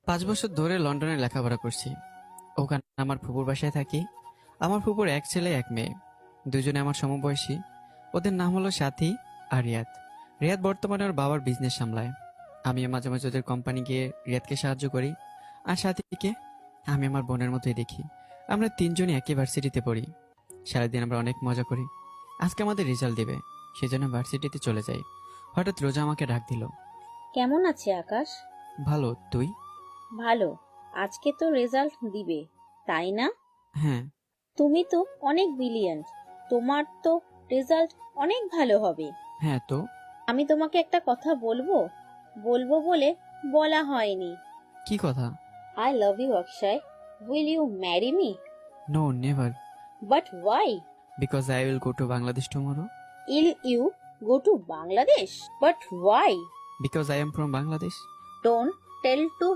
5 বছর ধরে লন্ডনে লেখাপড়া করছি। ওখানে আমার ফুপুর বাসায় থাকি। আমার ফুপুর এক ছেলে এক মেয়ে, দুজনে আমার সমবয়সী। ওদের নাম হলো সাথী আর রিয়াদ। রিয়াদ বর্তমানে ওর বাবার বিজনেস সামলায়। আমিও মাঝে মাঝে ওদের কোম্পানি গিয়ে রিয়াদকে সাহায্য করি। আর সাথীকে আমি আমার বোনের মতোই দেখি। আমরা তিনজনই একই ভার্সিটিতে পড়ি। সারাদিন আমরা অনেক মজা করি। আজকে আমাদের রেজাল্ট দিবে, সেজন্য ভার্সিটিতে চলে যাই। হঠাৎ রোজা আমাকে ডাক দিল। কেমন আছে আকাশ? ভালো, তুই? ভালো। আজকে তো রেজাল্ট দিবে, তাই না? হ্যাঁ। তুমি তো অনেক ব্রিলিয়ান্ট, তোমার তো রেজাল্ট অনেক ভালো হবে। হ্যাঁ তো। আমি তোমাকে একটা কথা বলবো বলবো বলে বলা হয়নি। কি কথা? I love you Akshay, will you marry me? No, never. But why? Because I will go to Bangladesh tomorrow. Will you go to Bangladesh? But why? Because I am from Bangladesh. Don't tell two